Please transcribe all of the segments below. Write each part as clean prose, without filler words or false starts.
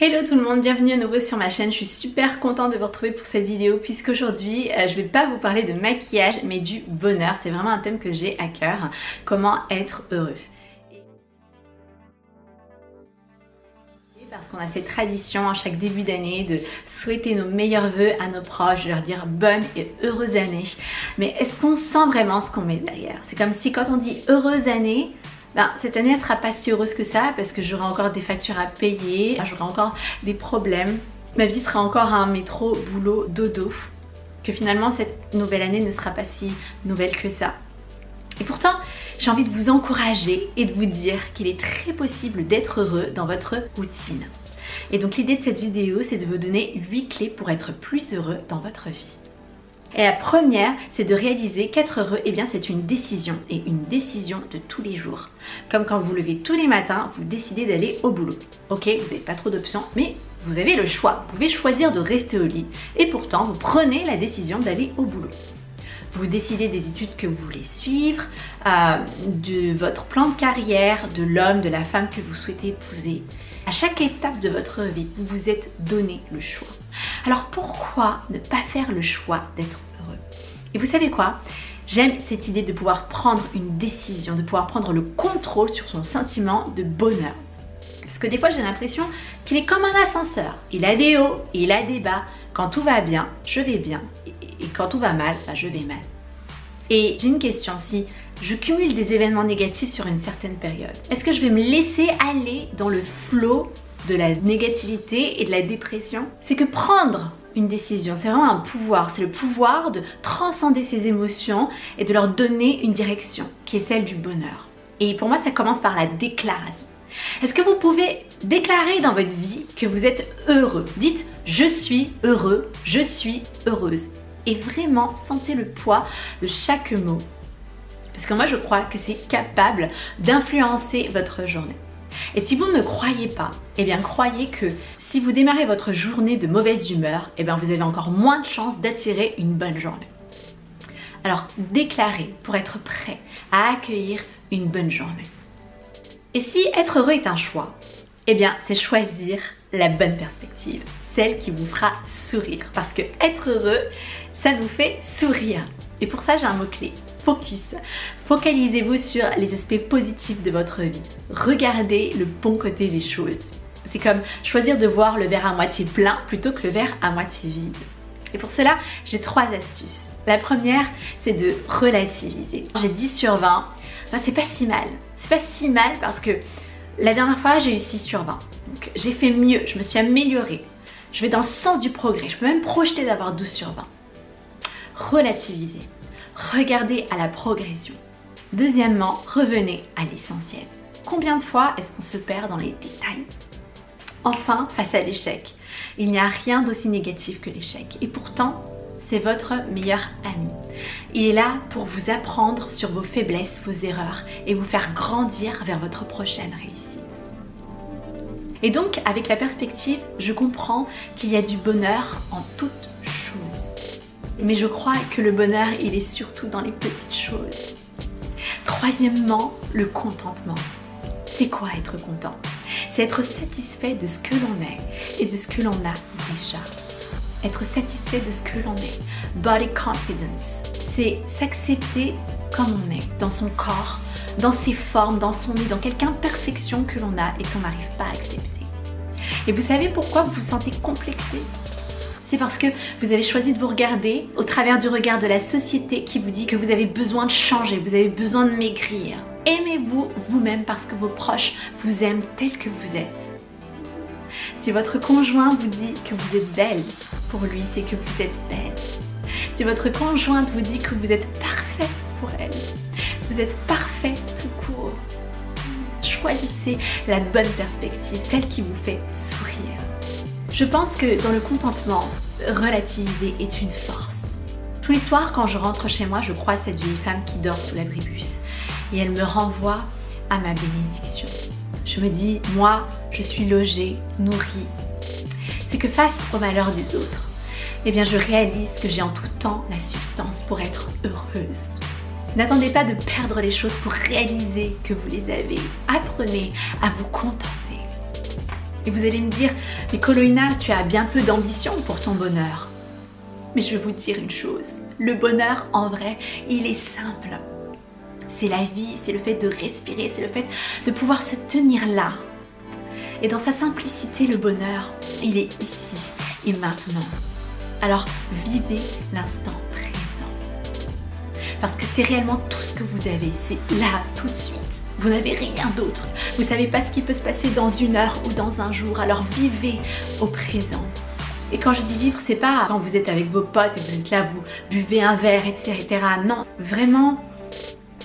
Hello tout le monde, bienvenue à nouveau sur ma chaîne. Je suis super contente de vous retrouver pour cette vidéo puisqu'aujourd'hui je vais pas vous parler de maquillage mais du bonheur. C'est vraiment un thème que j'ai à cœur, comment être heureux. Parce qu'on a cette tradition à chaque début d'année de souhaiter nos meilleurs vœux à nos proches, de leur dire bonne et heureuse année. Mais est-ce qu'on sent vraiment ce qu'on met derrière? C'est comme si quand on dit heureuse année, cette année elle sera pas si heureuse que ça parce que j'aurai encore des factures à payer, j'aurai encore des problèmes, ma vie sera encore un métro, boulot, dodo, que finalement cette nouvelle année ne sera pas si nouvelle que ça. Et pourtant, j'ai envie de vous encourager et de vous dire qu'il est très possible d'être heureux dans votre routine. Et donc l'idée de cette vidéo, c'est de vous donner 8 clés pour être plus heureux dans votre vie. Et la première, c'est de réaliser qu'être heureux, eh bien c'est une décision, et une décision de tous les jours. Comme quand vous vous levez tous les matins, vous décidez d'aller au boulot. Ok, vous n'avez pas trop d'options, mais vous avez le choix. Vous pouvez choisir de rester au lit, et pourtant vous prenez la décision d'aller au boulot. Vous décidez des études que vous voulez suivre, de votre plan de carrière, de l'homme, de la femme que vous souhaitez épouser. À chaque étape de votre vie, vous vous êtes donné le choix. Alors pourquoi ne pas faire le choix d'être heureux? Et vous savez quoi? J'aime cette idée de pouvoir prendre une décision, de pouvoir prendre le contrôle sur son sentiment de bonheur. Parce que des fois j'ai l'impression qu'il est comme un ascenseur. Il a des hauts, il a des bas. Quand tout va bien, je vais bien. Et quand tout va mal, je vais mal. Et j'ai une question, si je cumule des événements négatifs sur une certaine période, est-ce que je vais me laisser aller dans le flot de la négativité et de la dépression? C'est que prendre une décision, c'est vraiment un pouvoir. C'est le pouvoir de transcender ses émotions et de leur donner une direction qui est celle du bonheur. Et pour moi, ça commence par la déclaration. Est-ce que vous pouvez déclarer dans votre vie que vous êtes heureux? Dites « je suis heureux »,« je suis heureuse ». Et vraiment, sentez le poids de chaque mot. Parce que moi, je crois que c'est capable d'influencer votre journée. Et si vous ne croyez pas, eh bien croyez que si vous démarrez votre journée de mauvaise humeur, eh bien vous avez encore moins de chances d'attirer une bonne journée. Alors déclarez pour être prêt à accueillir une bonne journée. Et si être heureux est un choix, eh bien c'est choisir la bonne perspective, celle qui vous fera sourire. Parce que être heureux, ça nous fait sourire. Et pour ça, j'ai un mot-clé, focus. Focalisez-vous sur les aspects positifs de votre vie. Regardez le bon côté des choses. C'est comme choisir de voir le verre à moitié plein plutôt que le verre à moitié vide. Et pour cela, j'ai 3 astuces. La première, c'est de relativiser. J'ai 10 sur 20, c'est pas si mal. C'est pas si mal parce que la dernière fois, j'ai eu 6 sur 20. Donc j'ai fait mieux, je me suis améliorée. Je vais dans le sens du progrès. Je peux même projeter d'avoir 12 sur 20. Relativisez. Regardez à la progression. Deuxièmement, revenez à l'essentiel. Combien de fois est-ce qu'on se perd dans les détails? Enfin, face à l'échec, il n'y a rien d'aussi négatif que l'échec. Et pourtant, c'est votre meilleur ami. Il est là pour vous apprendre sur vos faiblesses, vos erreurs et vous faire grandir vers votre prochaine réussite. Et donc, avec la perspective, je comprends qu'il y a du bonheur en toutes choses. Mais je crois que le bonheur, il est surtout dans les petites choses. Troisièmement, le contentement. C'est quoi être content? C'est être satisfait de ce que l'on est et de ce que l'on a déjà. Être satisfait de ce que l'on est. Body confidence. C'est s'accepter comme on est, dans son corps, dans ses formes, dans son nez, dans quelque imperfection que l'on a et qu'on n'arrive pas à accepter. Et vous savez pourquoi vous vous sentez complexé? C'est parce que vous avez choisi de vous regarder au travers du regard de la société qui vous dit que vous avez besoin de changer, vous avez besoin de maigrir. Aimez-vous vous-même parce que vos proches vous aiment tel que vous êtes. Si votre conjoint vous dit que vous êtes belle, pour lui c'est que vous êtes belle. Si votre conjointe vous dit que vous êtes parfait pour elle, vous êtes parfait tout court. Choisissez la bonne perspective, celle qui vous fait sourire. Je pense que dans le contentement, relativiser est une force. Tous les soirs, quand je rentre chez moi, je croise cette vieille femme qui dort sous l'abribus et elle me renvoie à ma bénédiction. Je me dis, moi, je suis logée, nourrie. C'est que face au malheur des autres, eh bien, je réalise que j'ai en tout temps la substance pour être heureuse. N'attendez pas de perdre les choses pour réaliser que vous les avez. Apprenez à vous contenter. Et vous allez me dire, mais Coloïna, tu as bien peu d'ambition pour ton bonheur. Mais je vais vous dire une chose, le bonheur en vrai, il est simple. C'est la vie, c'est le fait de respirer, c'est le fait de pouvoir se tenir là. Et dans sa simplicité, le bonheur, il est ici et maintenant. Alors vivez l'instant présent. Parce que c'est réellement tout ce que vous avez, c'est là, tout de suite. Vous n'avez rien d'autre. Vous ne savez pas ce qui peut se passer dans une heure ou dans un jour. Alors vivez au présent. Et quand je dis vivre, c'est pas quand vous êtes avec vos potes et vous êtes là, vous buvez un verre, etc. Non, vraiment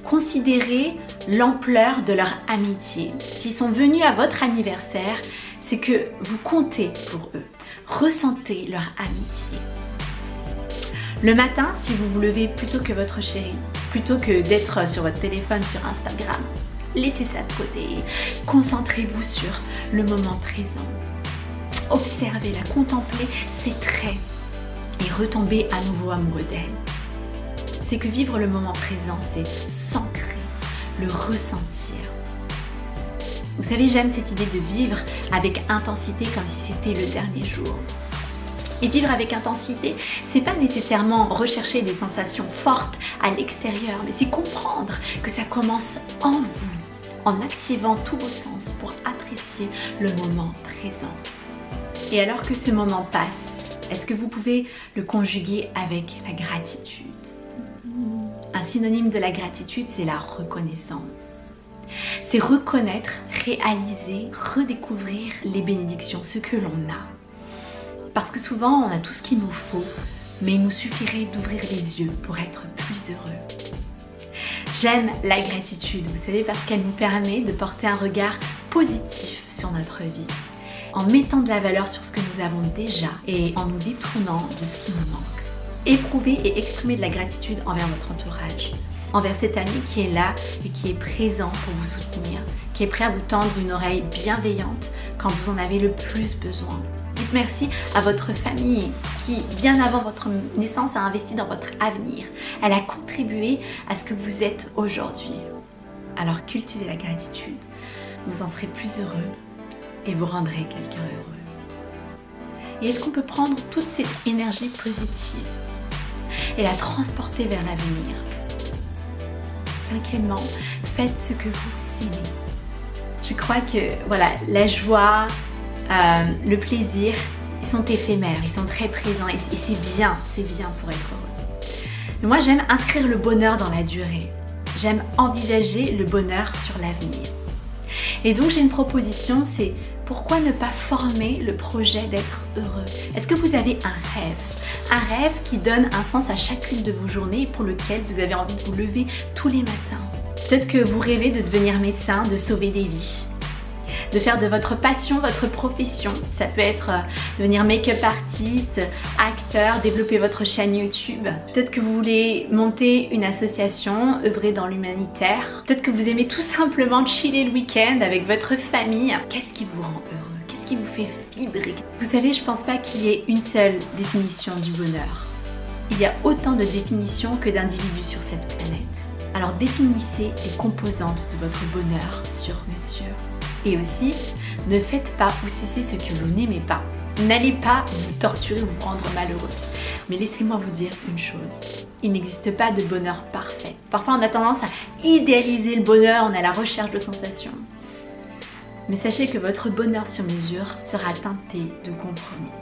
considérez l'ampleur de leur amitié. S'ils sont venus à votre anniversaire, c'est que vous comptez pour eux. Ressentez leur amitié. Le matin, si vous vous levez plutôt que votre chéri, plutôt que d'être sur votre téléphone, sur Instagram, laissez ça de côté. Concentrez-vous sur le moment présent. Observez-la, contemplez ses traits et retombez à nouveau amoureux d'elle. C'est que vivre le moment présent, c'est s'ancrer, le ressentir. Vous savez, j'aime cette idée de vivre avec intensité comme si c'était le dernier jour. Et vivre avec intensité, c'est pas nécessairement rechercher des sensations fortes à l'extérieur, mais c'est comprendre que ça commence en vous, en activant tous vos sens pour apprécier le moment présent. Et alors que ce moment passe, est-ce que vous pouvez le conjuguer avec la gratitude? Un synonyme de la gratitude, c'est la reconnaissance. C'est reconnaître, réaliser, redécouvrir les bénédictions, ce que l'on a. Parce que souvent, on a tout ce qu'il nous faut, mais il nous suffirait d'ouvrir les yeux pour être plus heureux. J'aime la gratitude, vous savez, parce qu'elle nous permet de porter un regard positif sur notre vie, en mettant de la valeur sur ce que nous avons déjà et en nous détournant de ce qui nous manque. Éprouvez et exprimez de la gratitude envers votre entourage, envers cet ami qui est là et qui est présent pour vous soutenir, qui est prêt à vous tendre une oreille bienveillante quand vous en avez le plus besoin. Dites merci à votre famille qui, bien avant votre naissance, a investi dans votre avenir. Elle a contribué à ce que vous êtes aujourd'hui. Alors cultivez la gratitude, vous en serez plus heureux et vous rendrez quelqu'un heureux. Et est-ce qu'on peut prendre toute cette énergie positive et la transporter vers l'avenir? Cinquièmement, faites ce que vous aimez. Je crois que voilà, la joie, le plaisir, ils sont éphémères, ils sont très présents et c'est bien pour être heureux. Mais moi j'aime inscrire le bonheur dans la durée. J'aime envisager le bonheur sur l'avenir. Et donc j'ai une proposition, c'est pourquoi ne pas former le projet d'être heureux? Est-ce que vous avez un rêve? Un rêve qui donne un sens à chacune de vos journées et pour lequel vous avez envie de vous lever tous les matins. Peut-être que vous rêvez de devenir médecin, de sauver des vies, de faire de votre passion votre profession. Ça peut être devenir make-up artiste, acteur, développer votre chaîne YouTube. Peut-être que vous voulez monter une association, œuvrer dans l'humanitaire. Peut-être que vous aimez tout simplement chiller le week-end avec votre famille. Qu'est-ce qui vous rend heureux? Qu'est-ce qui vous fait vibrer? Vous savez, je pense pas qu'il y ait une seule définition du bonheur. Il y a autant de définitions que d'individus sur cette planète. Alors définissez les composantes de votre bonheur sur mesure. Et aussi, ne faites pas ou cessez ce que vous n'aimez pas. N'allez pas vous torturer ou vous rendre malheureux. Mais laissez-moi vous dire une chose. Il n'existe pas de bonheur parfait. Parfois, on a tendance à idéaliser le bonheur, on est à la recherche de sensations. Mais sachez que votre bonheur sur mesure sera teinté de compromis.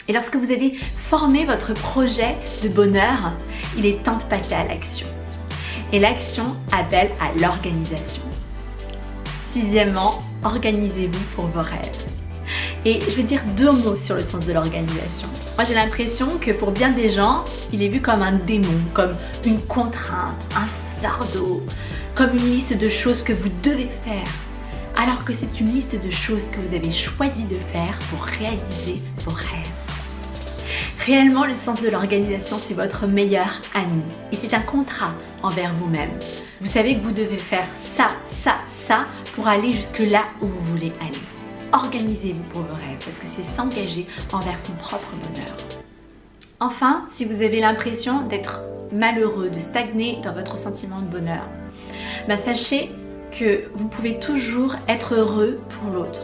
Et lorsque vous avez formé votre projet de bonheur, il est temps de passer à l'action. Et l'action appelle à l'organisation. Sixièmement, organisez-vous pour vos rêves. Et je vais dire deux mots sur le sens de l'organisation. Moi j'ai l'impression que pour bien des gens, il est vu comme un démon, comme une contrainte, un fardeau, comme une liste de choses que vous devez faire. Alors que c'est une liste de choses que vous avez choisi de faire pour réaliser vos rêves. Réellement, le sens de l'organisation, c'est votre meilleur ami. Et c'est un contrat envers vous-même. Vous savez que vous devez faire ça, ça, ça pour aller jusque là où vous voulez aller. Organisez-vous pour vos rêves parce que c'est s'engager envers son propre bonheur. Enfin, si vous avez l'impression d'être malheureux, de stagner dans votre sentiment de bonheur, sachez que vous pouvez toujours être heureux pour l'autre.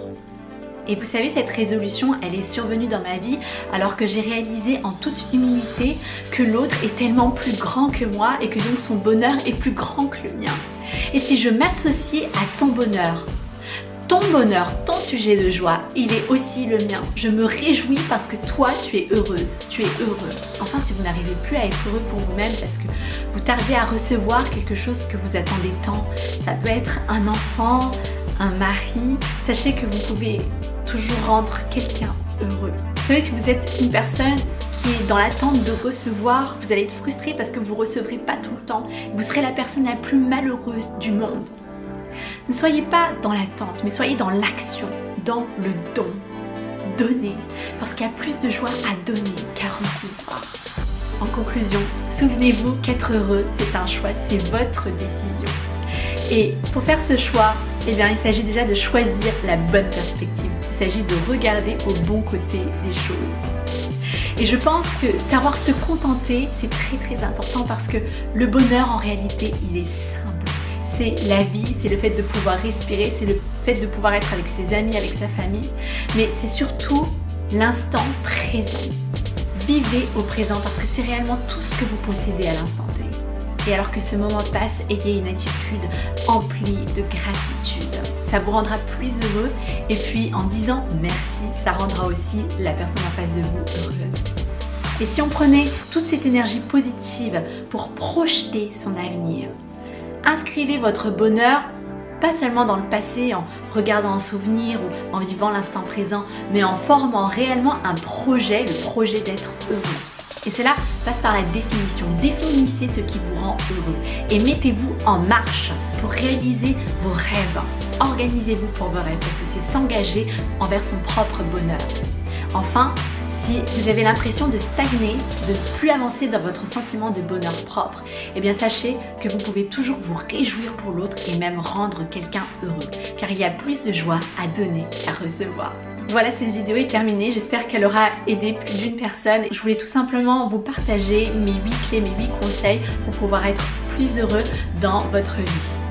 Et vous savez, cette résolution, elle est survenue dans ma vie alors que j'ai réalisé en toute humilité que l'autre est tellement plus grand que moi et que donc son bonheur est plus grand que le mien. Et si je m'associe à son bonheur, ton sujet de joie, il est aussi le mien. Je me réjouis parce que toi, tu es heureuse, tu es heureux. Enfin, si vous n'arrivez plus à être heureux pour vous-même parce que vous tardez à recevoir quelque chose que vous attendez tant, ça peut être un enfant, un mari, sachez que vous pouvez toujours rendre quelqu'un heureux. Vous savez, si vous êtes une personne qui est dans l'attente de recevoir, vous allez être frustré parce que vous ne recevrez pas tout le temps. Vous serez la personne la plus malheureuse du monde. Ne soyez pas dans l'attente, mais soyez dans l'action, dans le don. Donnez, parce qu'il y a plus de joie à donner qu'à recevoir. En conclusion, souvenez-vous qu'être heureux, c'est un choix, c'est votre décision. Et pour faire ce choix, eh bien, il s'agit déjà de choisir la bonne perspective. Il s'agit de regarder au bon côté des choses. Et je pense que savoir se contenter, c'est très important parce que le bonheur en réalité, il est simple. C'est la vie, c'est le fait de pouvoir respirer, c'est le fait de pouvoir être avec ses amis, avec sa famille. Mais c'est surtout l'instant présent. Vivez au présent parce que c'est réellement tout ce que vous possédez à l'instant T. Et alors que ce moment passe, ayez une attitude emplie de gratitude. Ça vous rendra plus heureux et puis en disant merci, ça rendra aussi la personne en face de vous heureuse. Et si on prenait toute cette énergie positive pour projeter son avenir, inscrivez votre bonheur pas seulement dans le passé en regardant un souvenir ou en vivant l'instant présent, mais en formant réellement un projet, le projet d'être heureux. Et cela passe par la définition. Définissez ce qui vous rend heureux et mettez-vous en marche pour réaliser vos rêves. Organisez-vous pour vos rêves parce que c'est s'engager envers son propre bonheur. Enfin, si vous avez l'impression de stagner, de ne plus avancer dans votre sentiment de bonheur propre, eh bien sachez que vous pouvez toujours vous réjouir pour l'autre et même rendre quelqu'un heureux. Car il y a plus de joie à donner qu'à recevoir. Voilà, cette vidéo est terminée. J'espère qu'elle aura aidé plus d'une personne. Je voulais tout simplement vous partager mes 8 clés, mes 8 conseils pour pouvoir être plus heureux dans votre vie.